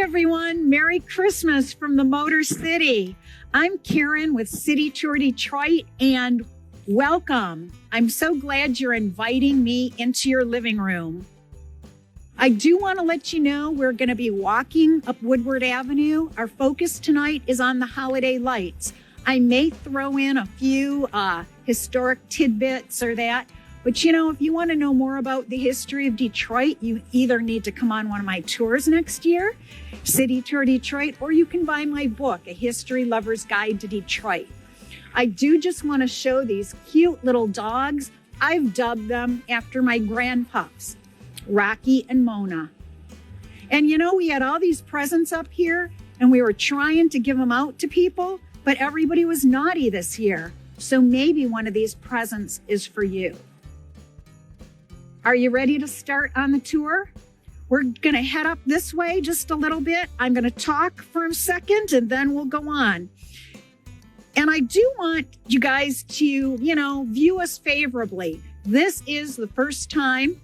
everyone. Merry Christmas from the Motor City. I'm Karen with City Tour Detroit and welcome. I'm so glad you're inviting me into your living room. I do want to let you know we're going to be walking up Woodward Avenue. Our focus tonight is on the holiday lights. I may throw in a few historic tidbits or that. But if you want to know more about the history of Detroit, you either need to come on one of my tours next year, City Tour Detroit, or you can buy my book, A History Lover's Guide to Detroit. I do just want to show these cute little dogs. I've dubbed them after my grandpups, Rocky and Mona. And we had all these presents up here and we were trying to give them out to people, but everybody was naughty this year. So maybe one of these presents is for you. Are you ready to start on the tour? We're going to head up this way just a little bit. I'm going to talk for a second and then we'll go on. And I do want you guys to, view us favorably. This is the first time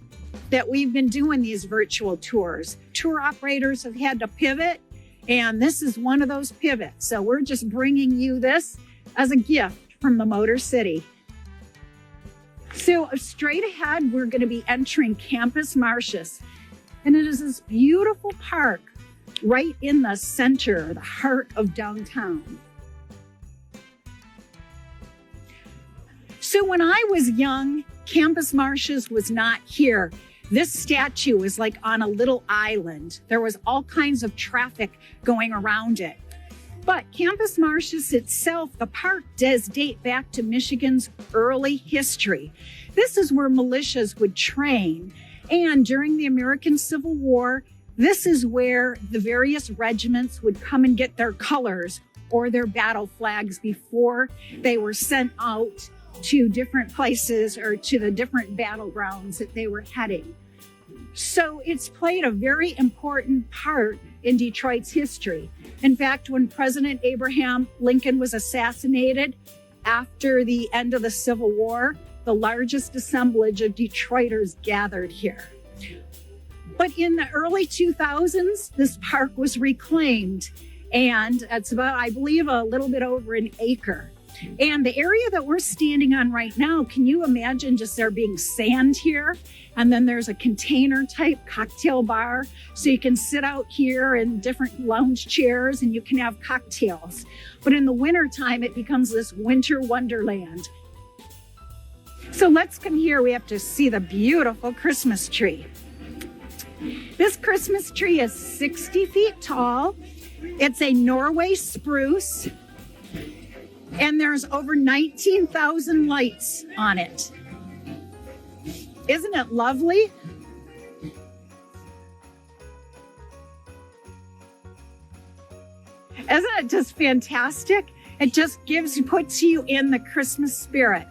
that we've been doing these virtual tours. Tour operators have had to pivot, and this is one of those pivots. So we're just bringing you this as a gift from the Motor City. So straight ahead, we're going to be entering Campus Marshes. And it is this beautiful park right in the center, the heart of downtown. So when I was young, Campus Marshes was not here. This statue was like on a little island. There was all kinds of traffic going around it. But Campus Marshes itself, the park does date back to Michigan's early history. This is where militias would train. And during the American Civil War, this is where the various regiments would come and get their colors or their battle flags before they were sent out to different places or to the different battlegrounds that they were heading. So it's played a very important part in Detroit's history. In fact, when President Abraham Lincoln was assassinated after the end of the Civil War, the largest assemblage of Detroiters gathered here. But in the early 2000s, this park was reclaimed, and it's about, I believe, a little bit over an acre. And the area that we're standing on right now, can you imagine just there being sand here? And then there's a container type cocktail bar. So you can sit out here in different lounge chairs and you can have cocktails. But in the wintertime, it becomes this winter wonderland. So let's come here. We have to see the beautiful Christmas tree. This Christmas tree is 60 feet tall. It's a Norway spruce. And there's over 19,000 lights on it. Isn't it lovely? Isn't it just fantastic? It just puts you in the Christmas spirit.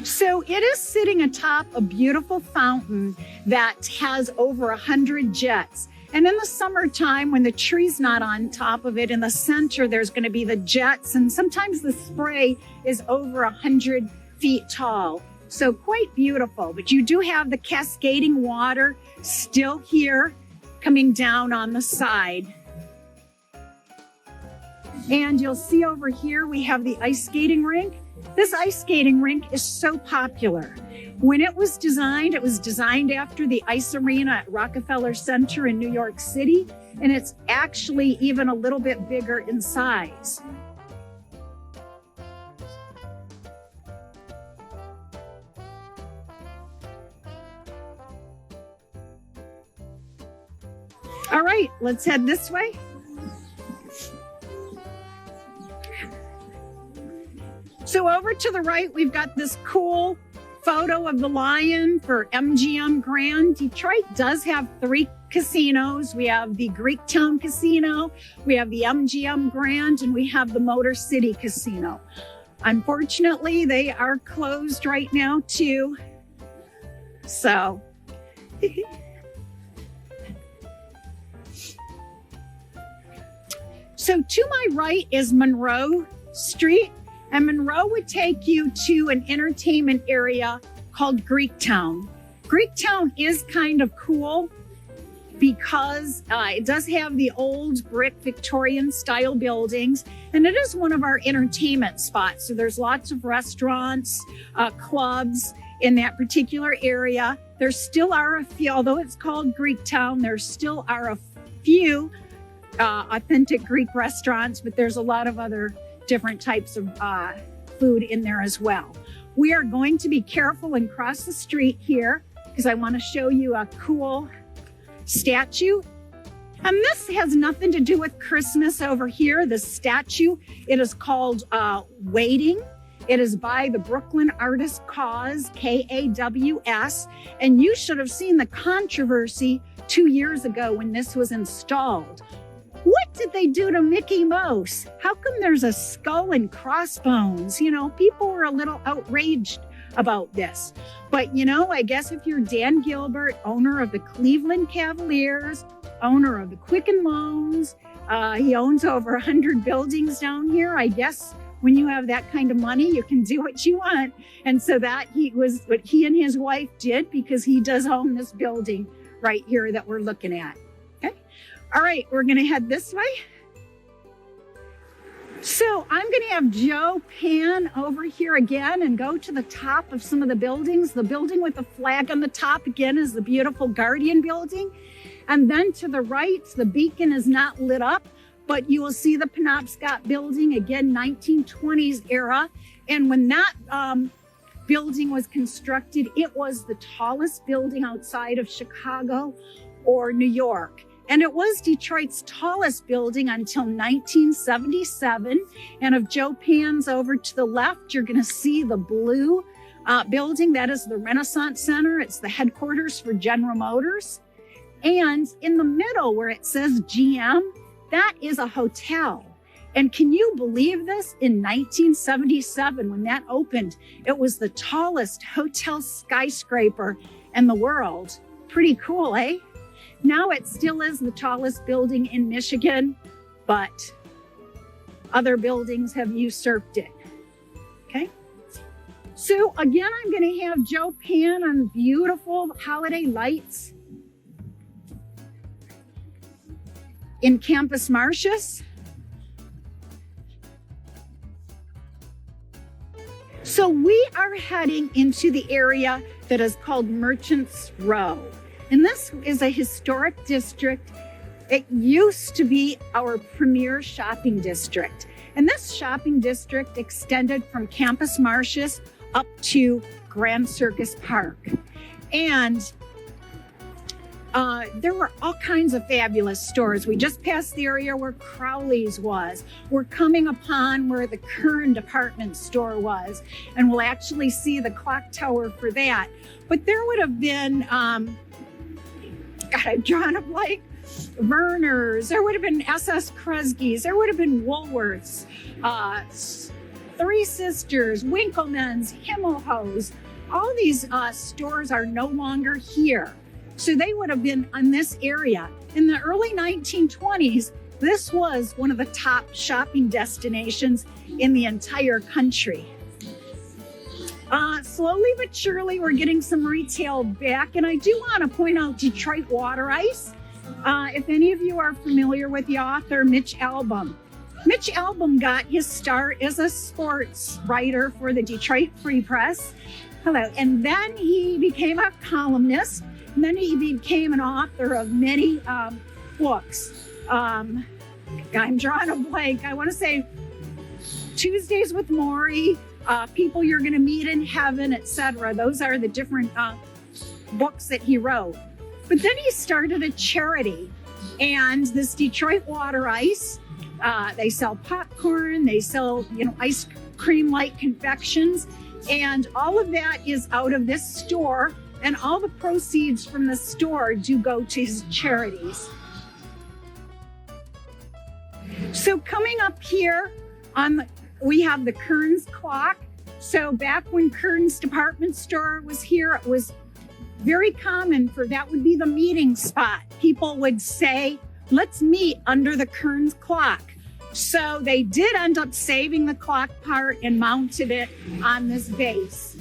So it is sitting atop a beautiful fountain that has over 100 jets. And in the summertime, when the tree's not on top of it, in the center, there's going to be the jets. And sometimes the spray is over 100 feet tall. So quite beautiful. But you do have the cascading water still here coming down on the side. And you'll see over here, we have the ice skating rink. This ice skating rink is so popular. When it was designed after the ice arena at Rockefeller Center in New York City, and it's actually even a little bit bigger in size. All right, let's head this way. So over to the right, we've got this cool photo of the lion for MGM Grand. Detroit does have 3 casinos. We have the Greektown Casino, we have the MGM Grand, and we have the Motor City Casino. Unfortunately, they are closed right now too. So, so to my right is Monroe Street. And Monroe would take you to an entertainment area called Greektown. Greektown is kind of cool because it does have the old brick Victorian style buildings, and it is one of our entertainment spots. So there's lots of restaurants, clubs in that particular area. There still are a few, although it's called Greektown, there still are a few authentic Greek restaurants, but there's a lot of other different types of food in there as well. We are going to be careful and cross the street here because I want to show you a cool statue. And this has nothing to do with Christmas over here. The statue, it is called Waiting. It is by the Brooklyn artist Kaws, Kaws. And you should have seen the controversy 2 years ago when this was installed. What did they do to Mickey Mouse? How come there's a skull and crossbones? You know, people were a little outraged about this. But, you know, I guess if you're Dan Gilbert, owner of the Cleveland Cavaliers, owner of the Quicken Loans, he owns over 100 buildings down here. I guess when you have that kind of money, you can do what you want. And so that was what he and his wife did, because he does own this building right here that we're looking at. Okay. All right, we're going to head this way. So I'm going to have Joe pan over here again and go to the top of some of the buildings. The building with the flag on the top again is the beautiful Guardian building. And then to the right, the beacon is not lit up, but you will see the Penobscot building, again, 1920s era. And when that building was constructed, it was the tallest building outside of Chicago or New York. And it was Detroit's tallest building until 1977. And if Joe pans over to the left, you're going to see the blue building. That is the Renaissance Center. It's the headquarters for General Motors. And in the middle where it says GM, that is a hotel. And can you believe this? In 1977, when that opened, it was the tallest hotel skyscraper in the world. Pretty cool, eh? Now it still is the tallest building in Michigan, but other buildings have usurped it. Okay. So again, I'm going to have Joe pan on beautiful holiday lights in Campus Marshes. So we are heading into the area that is called Merchants Row. And this is a historic district. It used to be our premier shopping district. And this shopping district extended from Campus Marshes up to Grand Circus Park. And there were all kinds of fabulous stores. We just passed the area where Crowley's was. We're coming upon where the Kern department store was. And we'll actually see the clock tower for that. But there would have been, God, I've drawn a blank. Verner's, there would have been SS Kresge's, there would have been Woolworth's, Three Sisters, Winkleman's, Himmelho's. All these stores are no longer here. So they would have been in this area. In the early 1920s, this was one of the top shopping destinations in the entire country. Slowly but surely, we're getting some retail back. And I do want to point out Detroit Water Ice. If any of you are familiar with the author Mitch Albom. Mitch Albom got his start as a sports writer for the Detroit Free Press. Hello. And then he became a columnist. And then he became an author of many books. I'm drawing a blank. I want to say Tuesdays with Maury, People You're Going to Meet in Heaven, etc. Those are the different books that he wrote. But then he started a charity, and this Detroit Water Ice, they sell popcorn, they sell, ice cream-like confections, and all of that is out of this store, and all the proceeds from the store do go to his charities. So coming up here we have the Kern's clock. So back when Kern's department store was here, it was very common for that would be the meeting spot. People would say, let's meet under the Kern's clock. So they did end up saving the clock part and mounted it on this base.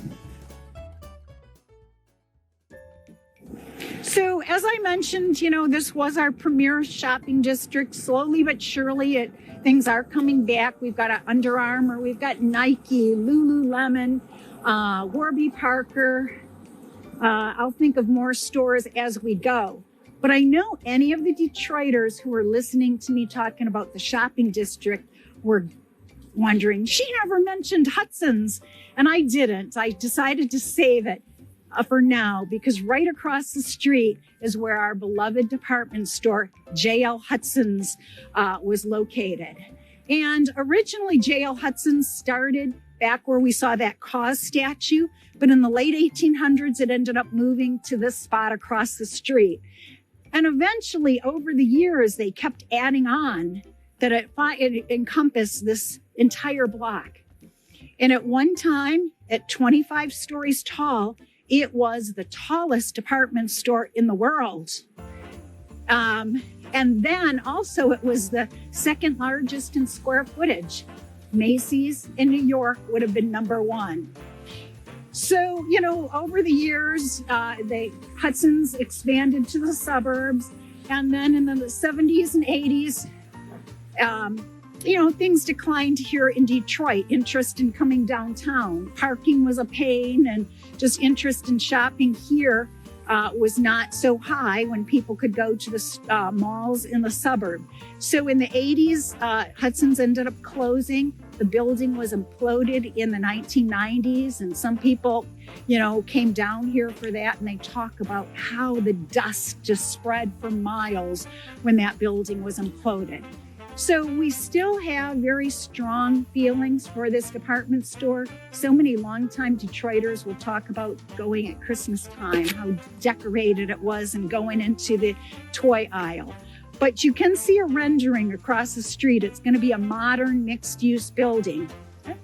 So as I mentioned, this was our premier shopping district. Slowly but surely, things are coming back. We've got Under Armour, we've got Nike, Lululemon, Warby Parker. I'll think of more stores as we go. But I know any of the Detroiters who are listening to me talking about the shopping district were wondering, she never mentioned Hudson's. And I didn't. I decided to save it for now, because right across the street is where our beloved department store, J.L. Hudson's, was located. And originally, J.L. Hudson's started back where we saw that Cause statue, but in the late 1800s, it ended up moving to this spot across the street. And eventually, over the years, they kept adding on that it encompassed this entire block. And at one time, at 25 stories tall, it was the tallest department store in the world. And then also it was the second largest in square footage. Macy's in New York would have been number one. So, over the years, Hudson's expanded to the suburbs. And then in the 70s and 80s, things declined here in Detroit. Interest in coming downtown. Parking was a pain, and just interest in shopping here was not so high when people could go to the malls in the suburb. So in the 80s, Hudson's ended up closing. The building was imploded in the 1990s, and some people, came down here for that, and they talk about how the dust just spread for miles when that building was imploded. So we still have very strong feelings for this department store. So many longtime Detroiters will talk about going at Christmas time, how decorated it was, and going into the toy aisle. But you can see a rendering across the street. It's going to be a modern mixed-use building. You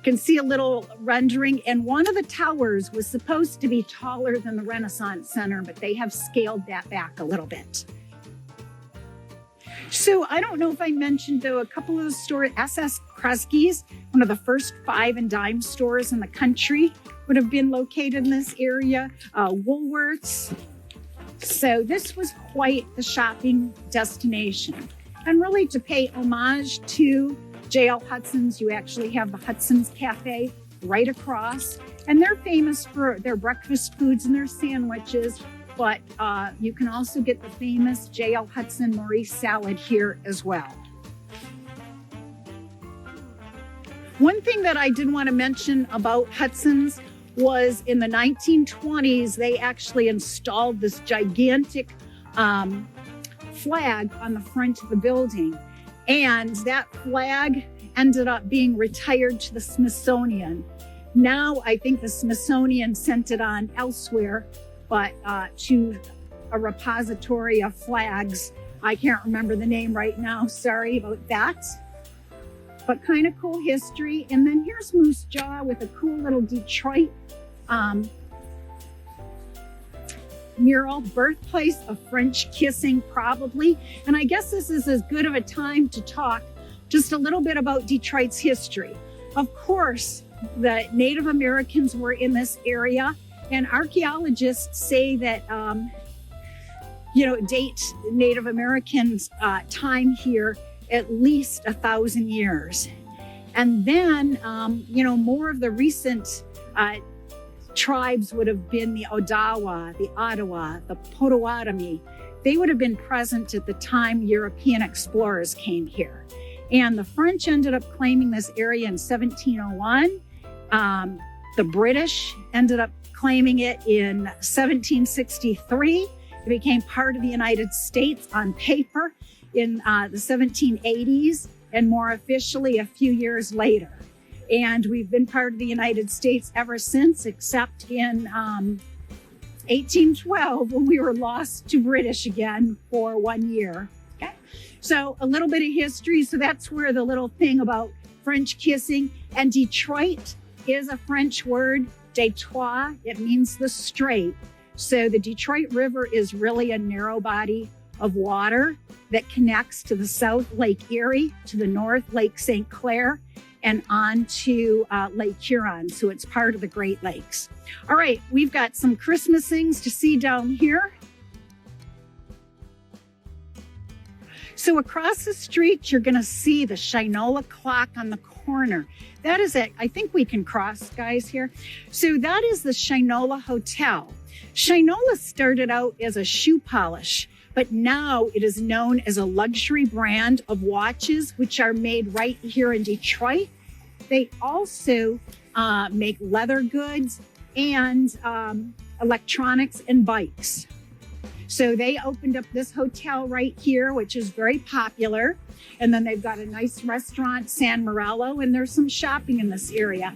can see a little rendering, and one of the towers was supposed to be taller than the Renaissance Center, but they have scaled that back a little bit. So I don't know if I mentioned, though, a couple of the stores. S.S. Kresge's, one of the first 5 and dime stores in the country, would have been located in this area. Woolworths. So this was quite the shopping destination. And really, to pay homage to J.L. Hudson's, you actually have the Hudsons Cafe right across. And they're famous for their breakfast foods and their sandwiches. But you can also get the famous J.L. Hudson Maurice salad here as well. One thing that I did want to mention about Hudson's was in the 1920s, they actually installed this gigantic flag on the front of the building. And that flag ended up being retired to the Smithsonian. Now, I think the Smithsonian sent it on elsewhere, but to a repository of flags. I can't remember the name right now. Sorry about that. But kind of cool history. And then here's Moose Jaw with a cool little Detroit mural, birthplace of French kissing, probably. And I guess this is as good of a time to talk just a little bit about Detroit's history. Of course, the Native Americans were in this area. And archaeologists say that, date Native Americans' time here at least 1,000 years. And then, more of the recent tribes would have been the Odawa, the Ottawa, the Potawatomi. They would have been present at the time European explorers came here. And the French ended up claiming this area in 1701. The British ended up claiming it in 1763. It became part of the United States on paper in the 1780s, and more officially a few years later. And we've been part of the United States ever since, except in 1812 when we were lost to British again for 1 year. Okay, so a little bit of history. So that's where the little thing about French kissing, and Detroit is a French word. Detroit, it means the strait. So the Detroit River is really a narrow body of water that connects to the south Lake Erie, to the north Lake St. Clair, and on to Lake Huron. So it's part of the Great Lakes. All right, we've got some Christmas things to see down here. So across the street, you're going to see the Shinola Clock on the corner. That is it. I think we can cross, guys, here. So that is the Shinola Hotel. Shinola started out as a shoe polish, but now it is known as a luxury brand of watches, which are made right here in Detroit. They also make leather goods and electronics and bikes. So they opened up this hotel right here, which is very popular. And then they've got a nice restaurant, San Morello, and there's some shopping in this area.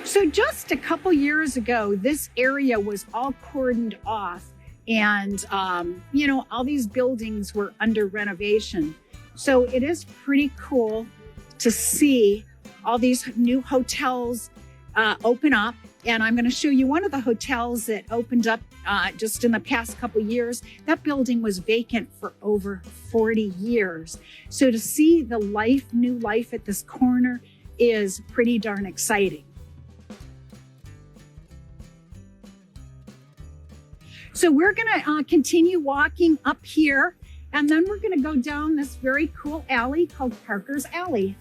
So just a couple years ago, this area was all cordoned off and, all these buildings were under renovation. So it is pretty cool to see all these new hotels open up. And I'm going to show you one of the hotels that opened up just in the past couple years. That building was vacant for over 40 years. So to see the new life at this corner is pretty darn exciting. So we're going to continue walking up here, and then we're going to go down this very cool alley called Parker's Alley.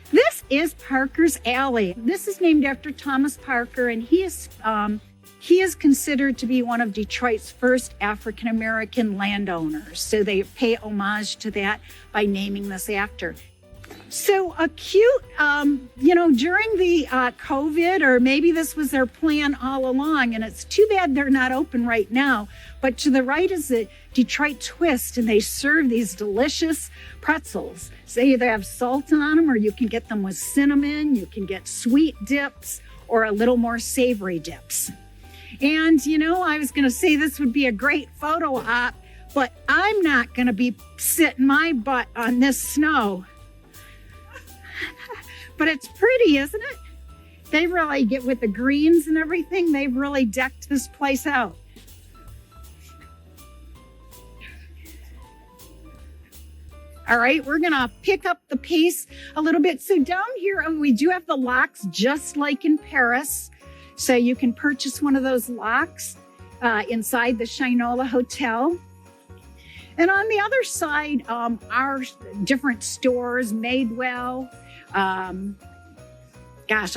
This is Parker's Alley. This is named after Thomas Parker, and he is considered to be one of Detroit's first African-American landowners. So they pay homage to that by naming this after. So a cute, during the COVID, or maybe this was their plan all along, and it's too bad they're not open right now. But to the right is the Detroit Twist, and they serve these delicious pretzels. So they either have salt on them, or you can get them with cinnamon. You can get sweet dips or a little more savory dips. And, I was going to say this would be a great photo op, but I'm not going to be sitting my butt on this snow. But it's pretty, isn't it? They really get with the greens and everything. They've really decked this place out. All right, we're gonna pick up the pace a little bit. So down here, we do have the locks just like in Paris. So you can purchase one of those locks inside the Shinola Hotel. And on the other side are different stores, Madewell. I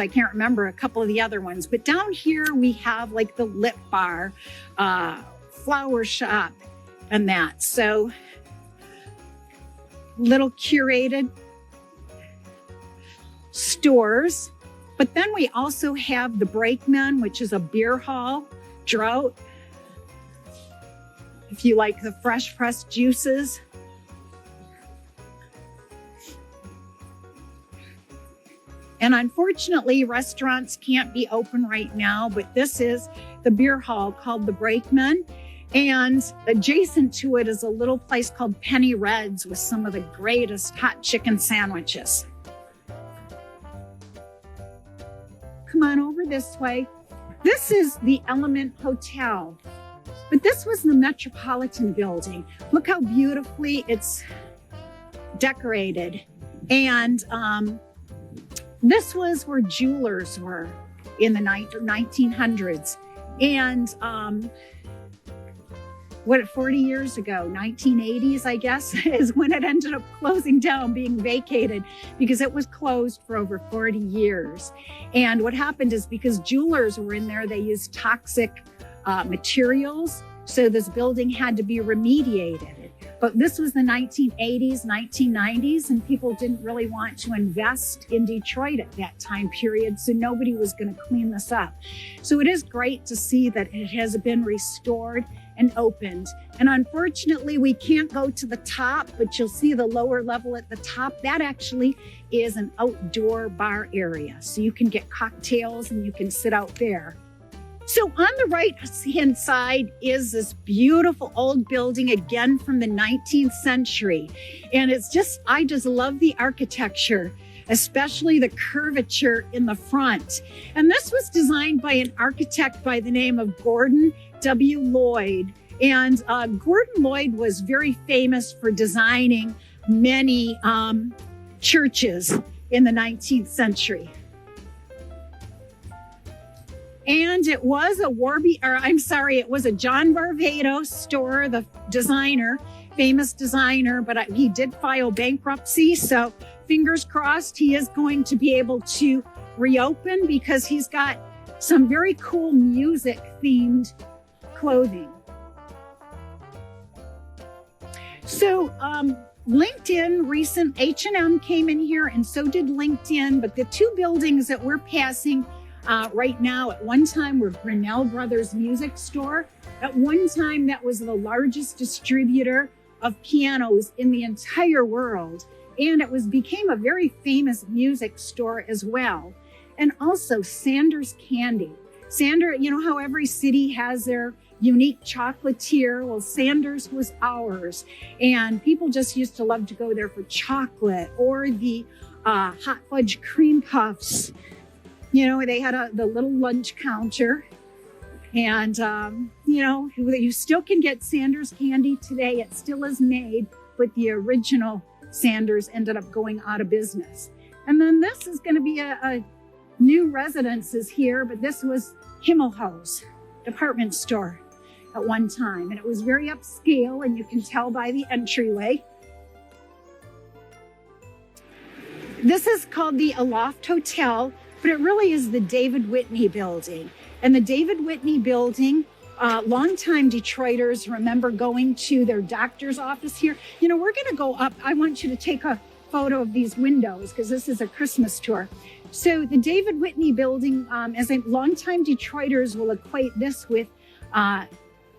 can't remember a couple of the other ones. But down here we have like the Lip Bar, flower shop, and that. So little curated stores. But then we also have the Brakeman, which is a beer hall, Drought. If you like the fresh pressed juices. And unfortunately, restaurants can't be open right now, but this is the beer hall called the Brakeman. And adjacent to it is a little place called Penny Red's with some of the greatest hot chicken sandwiches. Come on over this way. This is the Element Hotel, but this was the Metropolitan Building. Look how beautifully it's decorated. And this was where jewelers were in the 1900s. And 40 years ago, 1980s, I guess, is when it ended up closing down, being vacated, because it was closed for over 40 years. And what happened is because jewelers were in there, they used toxic materials. So this building had to be remediated. But this was the 1980s, 1990s, and people didn't really want to invest in Detroit at that time period, so nobody was going to clean this up. So it is great to see that it has been restored and opened. And unfortunately, we can't go to the top, but you'll see the lower level at the top. That actually is an outdoor bar area, so you can get cocktails and you can sit out there. So on the right-hand side is this beautiful old building, again from the 19th century. And I just love the architecture, especially the curvature in the front. And this was designed by an architect by the name of Gordon W. Lloyd. And Gordon Lloyd was very famous for designing many churches in the 19th century. And it was a it was a John Varvatos store, the designer, famous designer, but he did file bankruptcy. So fingers crossed he is going to be able to reopen because he's got some very cool music themed clothing. So LinkedIn, H&M came in here and so did LinkedIn, but the two buildings that we're passing right now, at one time were Grinnell Brothers Music Store. At one time, that was the largest distributor of pianos in the entire world. And it became a very famous music store as well. And also Sanders Candy. You know how every city has their unique chocolatier? Well, Sanders was ours. And people just used to love to go there for chocolate or the hot fudge cream puffs. You know, they had the little lunch counter. And, you know, you still can get Sanders candy today. It still is made, but the original Sanders ended up going out of business. And then this is going to be a new residences here, but this was Himmelhaus department store at one time. And it was very upscale, and you can tell by the entryway. This is called the Aloft Hotel, but it really is the David Whitney building. And the David Whitney building, longtime Detroiters remember going to their doctor's office here. You know, we're going to go up. I want you to take a photo of these windows because this is a Christmas tour. So the David Whitney building, as a longtime Detroiters will equate this with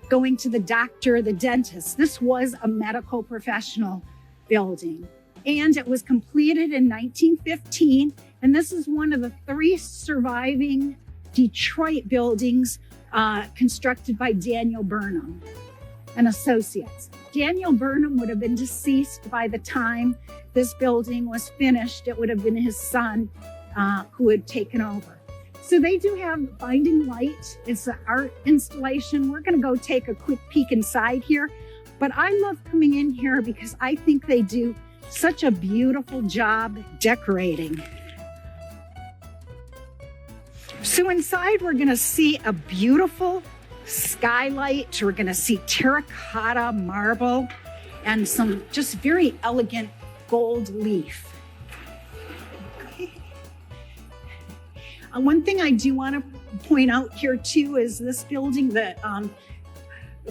going to the doctor, the dentist. This was a medical professional building. And it was completed in 1915. And this is one of the 3 surviving Detroit buildings constructed by Daniel Burnham and Associates. Daniel Burnham would have been deceased by the time this building was finished. It would have been his son who had taken over. So they do have Finding Light. It's an art installation. We're going to go take a quick peek inside here. But I love coming in here because I think they do such a beautiful job decorating. So inside, we're going to see a beautiful skylight. We're going to see terracotta marble and some just very elegant gold leaf. One thing I do want to point out here too is this building, the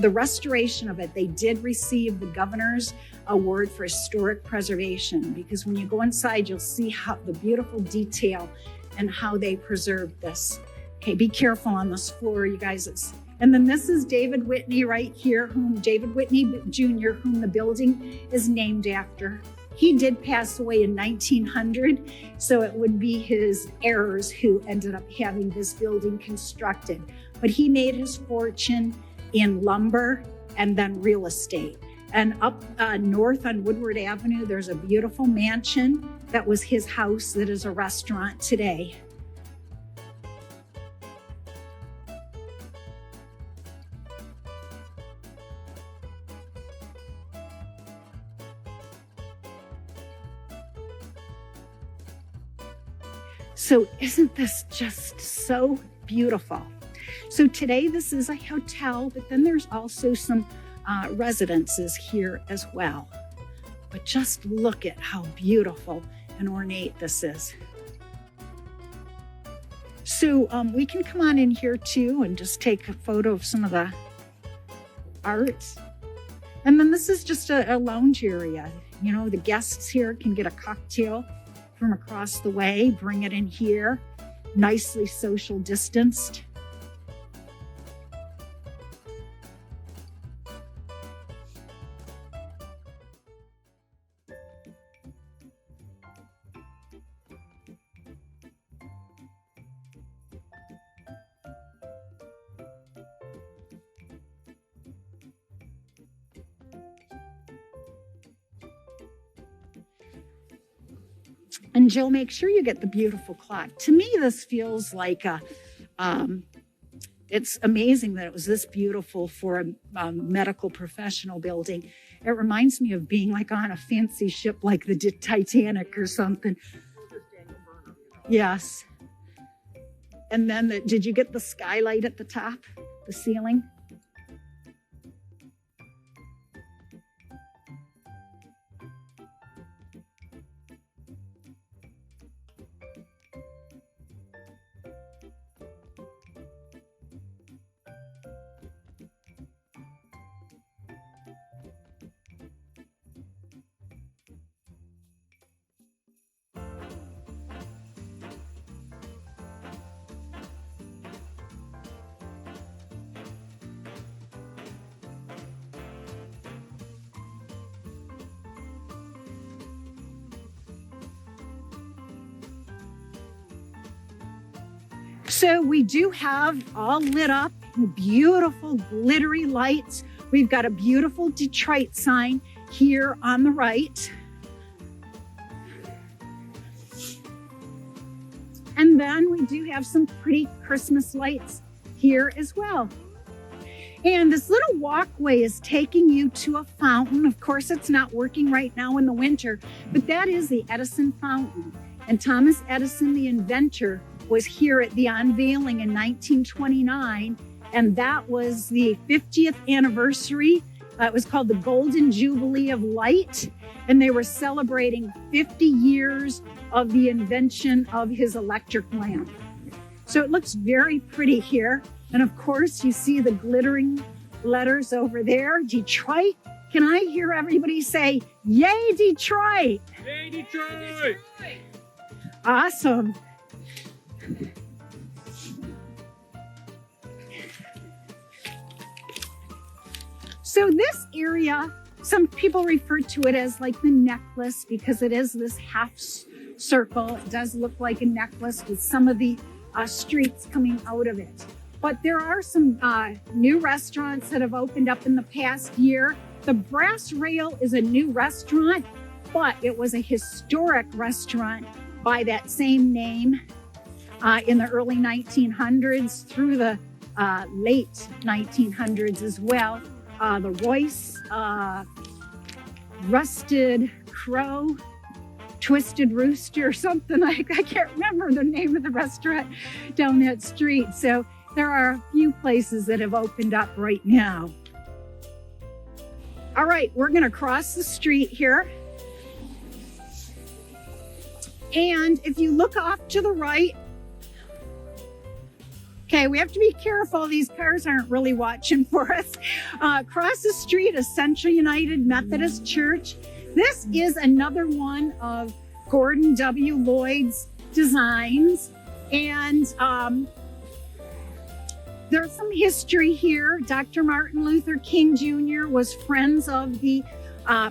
restoration of it, they did receive the Governor's Award for Historic Preservation, because when you go inside, you'll see how the beautiful detail and how they preserved this. Okay, be careful on this floor, you guys. And then this is David Whitney right here, David Whitney Jr., whom the building is named after. He did pass away in 1900, so it would be his heirs who ended up having this building constructed. But he made his fortune in lumber and then real estate. And up north on Woodward Avenue, there's a beautiful mansion that was his house that is a restaurant today. So isn't this just so beautiful? So today this is a hotel, but then there's also some residences here as well. But just look at how beautiful and ornate this is. So we can come on in here too and just take a photo of some of the art. And then this is just a lounge area. You know, the guests here can get a cocktail from across the way, bring it in here, nicely social distanced. And Jill, make sure you get the beautiful clock. To me, this feels like a it's amazing that it was this beautiful for a medical professional building. It reminds me of being like on a fancy ship like the Titanic or something. Yes. And then did you get the skylight at the top, the ceiling? So we do have all lit up, beautiful glittery lights. We've got a beautiful Detroit sign here on the right. And then we do have some pretty Christmas lights here as well. And this little walkway is taking you to a fountain. Of course, it's not working right now in the winter, but that is the Edison Fountain. And Thomas Edison, the inventor, was here at the unveiling in 1929, and that was the 50th anniversary. It was called the Golden Jubilee of Light, and they were celebrating 50 years of the invention of his electric lamp. So it looks very pretty here. And of course, you see the glittering letters over there, Detroit. Can I hear everybody say, "Yay, Detroit"? Yay, Detroit! Awesome. So this area, some people refer to it as like the necklace because it is this half circle. It does look like a necklace with some of the streets coming out of it. But there are some new restaurants that have opened up in the past year. The Brass Rail is a new restaurant, but it was a historic restaurant by that same name in the early 1900s through the late 1900s as well. The Royce, Rusted Crow, Twisted Rooster, something I can't remember the name of the restaurant down that street. So there are a few places that have opened up right now. All right, we're going to cross the street here. And if you look off to the right, okay, we have to be careful. These cars aren't really watching for us. Across the street, Essentia United Methodist Church. This is another one of Gordon W. Lloyd's designs. And there's some history here. Dr. Martin Luther King Jr. was friends of the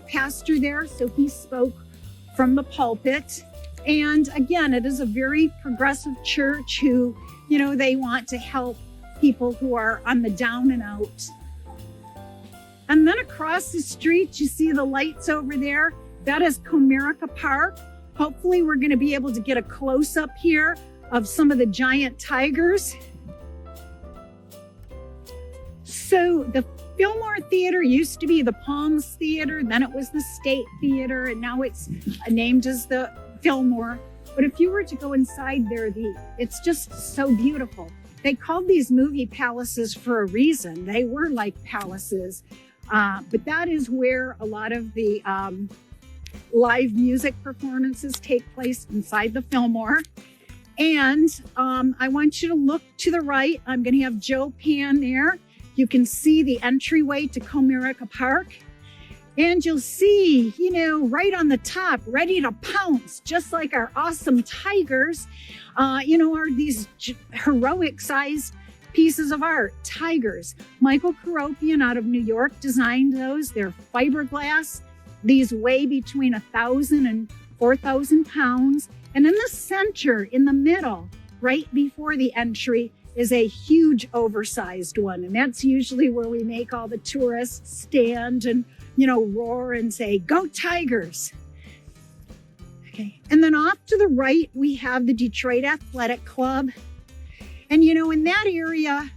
pastor there, so he spoke from the pulpit. And again, it is a very progressive church who, you know, they want to help people who are on the down and out. And then across the street, you see the lights over there. That is Comerica Park. Hopefully we're going to be able to get a close-up here of some of the giant tigers. So the Fillmore Theater used to be the Palms Theater, then it was the State Theater, and now it's named as the Fillmore. But if you were to go inside there, it's just so beautiful. They called these movie palaces for a reason. They were like palaces. But that is where a lot of the live music performances take place inside the Fillmore. And I want you to look to the right. I'm going to have Joe pan there. You can see the entryway to Comerica Park. And you'll see, you know, right on the top, ready to pounce, just like our awesome tigers, are these heroic-sized pieces of art, tigers. Michael Karopian out of New York designed those. They're fiberglass. These weigh between 1,000 and 4,000 pounds. And in the center, in the middle, right before the entry, is a huge oversized one. And that's usually where we make all the tourists stand and, roar and say, "Go Tigers." Okay. And then off to the right, we have the Detroit Athletic Club. And, in that area,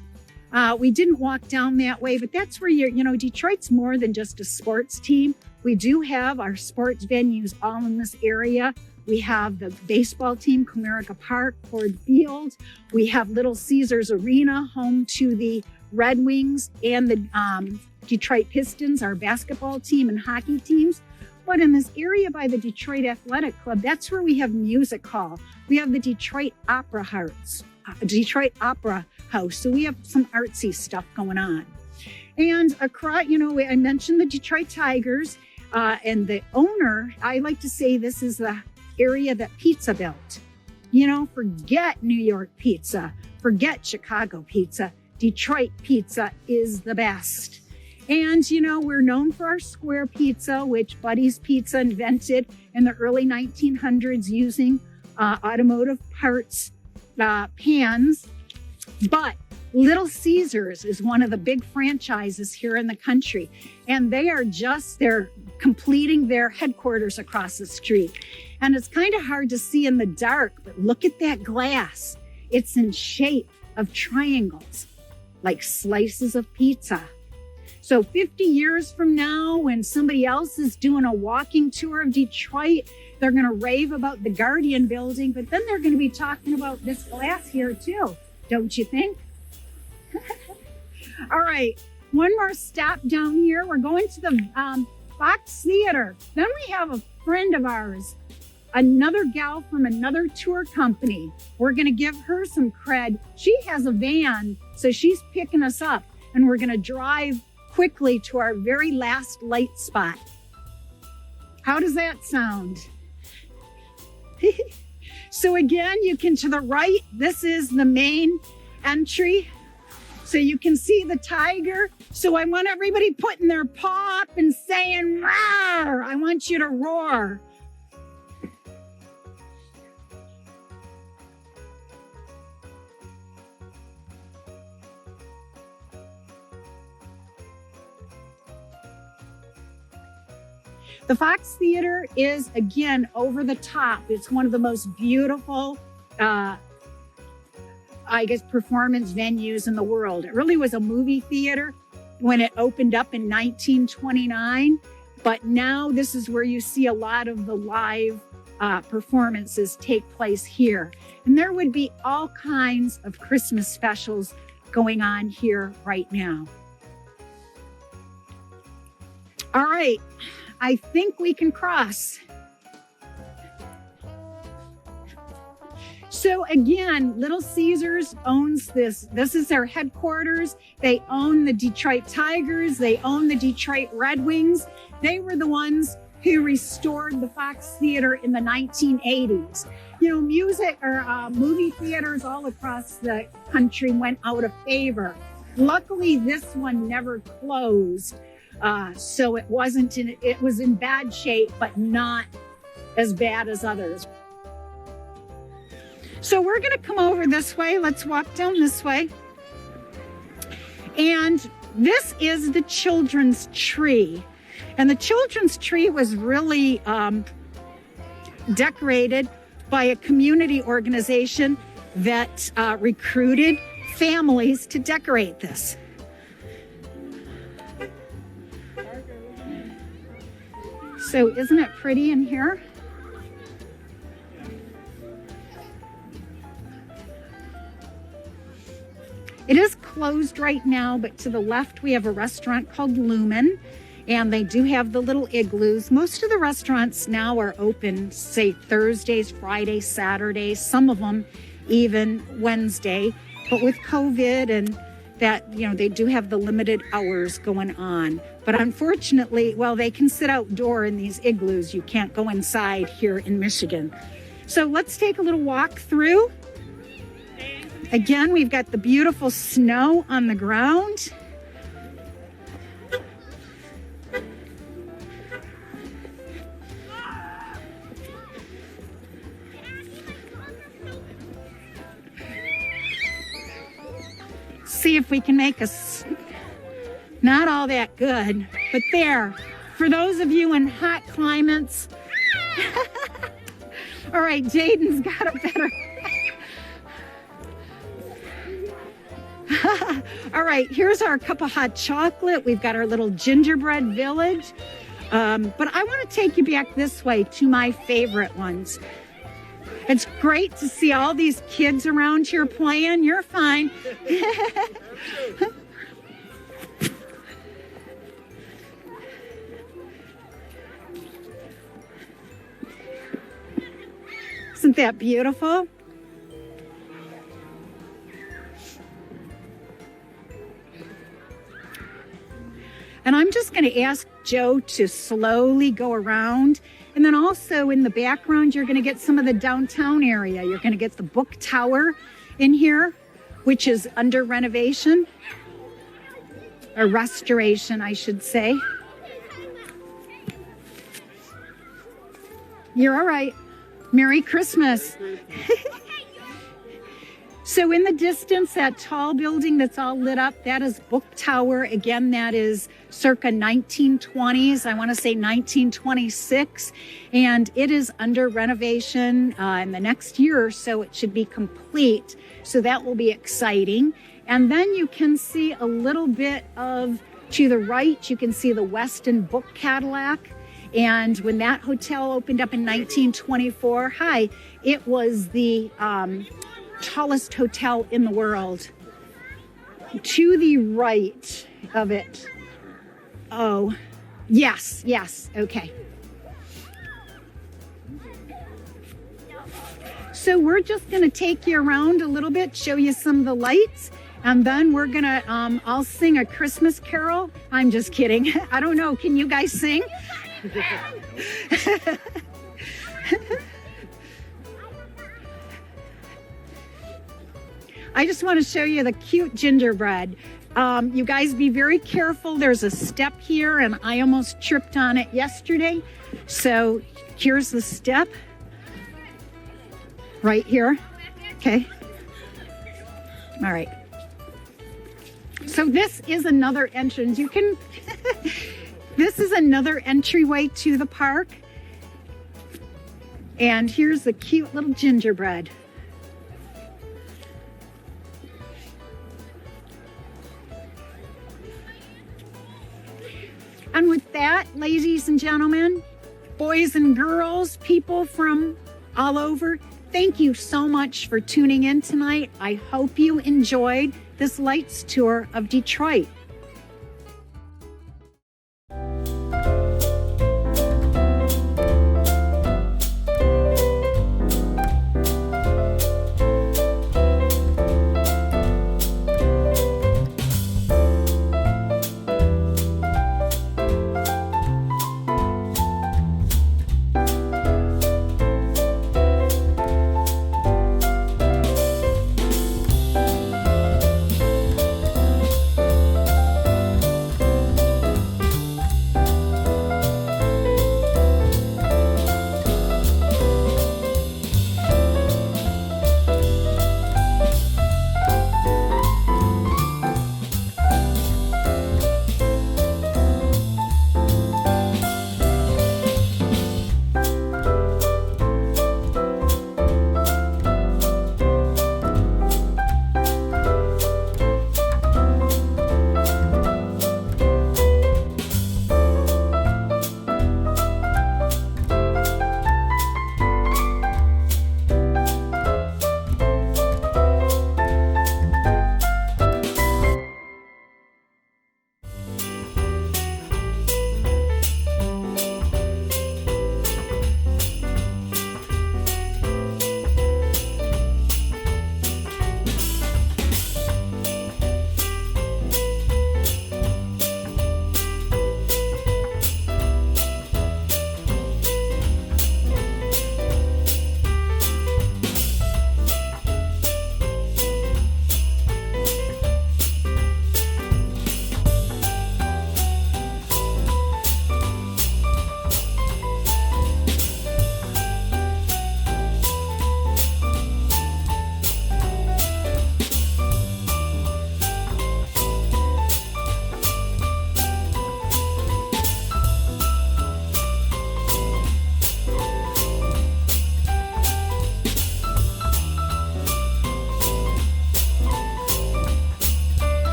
We didn't walk down that way, but that's where Detroit's more than just a sports team. We do have our sports venues all in this area. We have the baseball team, Comerica Park, Ford Field. We have Little Caesars Arena, home to the Red Wings and the Detroit Pistons, our basketball team and hockey teams. But in this area by the Detroit Athletic Club, that's where we have music hall. We have the Detroit Opera House. So we have some artsy stuff going on. And across, I mentioned the Detroit Tigers, and the owner, I like to say this is the area that pizza built. Forget New York pizza, forget Chicago pizza. Detroit pizza is the best. And, we're known for our square pizza, which Buddy's Pizza invented in the early 1900s using automotive parts, pans. But Little Caesars is one of the big franchises here in the country. And they're completing their headquarters across the street. And it's kind of hard to see in the dark, but look at that glass. It's in shape of triangles, like slices of pizza. So 50 years from now, when somebody else is doing a walking tour of Detroit, they're going to rave about the Guardian building, but then they're going to be talking about this glass here too. Don't you think? All right, one more stop down here. We're going to the Fox Theater. Then we have a friend of ours, another gal from another tour company. We're going to give her some cred. She has a van, so she's picking us up, and we're going to drive quickly to our very last light spot. How does that sound? So again, you can, to the right, this is the main entry. So you can see the tiger. So I want everybody putting their paw up and saying, roar. I want you to roar. The Fox Theater is, again, over the top. It's one of the most beautiful, performance venues in the world. It really was a movie theater when it opened up in 1929. But now this is where you see a lot of the live performances take place here. And there would be all kinds of Christmas specials going on here right now. All right. I think we can cross. So again, Little Caesars owns this. This is their headquarters. They own the Detroit Tigers. They own the Detroit Red Wings. They were the ones who restored the Fox Theater in the 1980s. Music or movie theaters all across the country went out of favor. Luckily, this one never closed. So it was in bad shape, but not as bad as others. So we're going to come over this way. Let's walk down this way. And this is the children's tree. And the children's tree was really decorated by a community organization that recruited families to decorate this. So isn't it pretty in here? It is closed right now, but to the left we have a restaurant called Lumen, and they do have the little igloos. Most of the restaurants now are open, say Thursdays, Fridays, Saturdays, some of them even Wednesday. But with COVID and that, they do have the limited hours going on. But unfortunately, they can sit outdoor in these igloos. You can't go inside here in Michigan. So let's take a little walk through. Again, we've got the beautiful snow on the ground. See if we can make not all that good, but there, for those of you in hot climates. All right, Jaden's got a better. All right, here's our cup of hot chocolate. We've got our little gingerbread village. But I want to take you back this way to my favorite ones. It's great to see all these kids around here playing. You're fine. Isn't that beautiful? And I'm just going to ask Joe to slowly go around. And then also in the background, you're going to get some of the downtown area. You're going to get the book tower in here, which is under renovation, or restoration, I should say. You're all right. Merry Christmas. So in the distance, that tall building that's all lit up, that is Book Tower. Again, that is circa 1920s. I want to say 1926. And it is under renovation in the next year or so. It should be complete. So that will be exciting. And then you can see a little bit of, to the right, you can see the Weston Book Cadillac. And when that hotel opened up in 1924, it was the tallest hotel in the world. To the right of it. Oh, yes, okay. So we're just going to take you around a little bit, show you some of the lights, and then we're going to, I'll sing a Christmas carol. I'm just kidding. I don't know. Can you guys sing? I just want to show you the cute gingerbread. You guys be very careful. There's a step here and I almost tripped on it yesterday. So here's the step right here. Okay. All right. So this is another entrance. You can, this is another entryway to the park. And here's the cute little gingerbread. And with that, ladies and gentlemen, boys and girls, people from all over, thank you so much for tuning in tonight. I hope you enjoyed this lights tour of Detroit.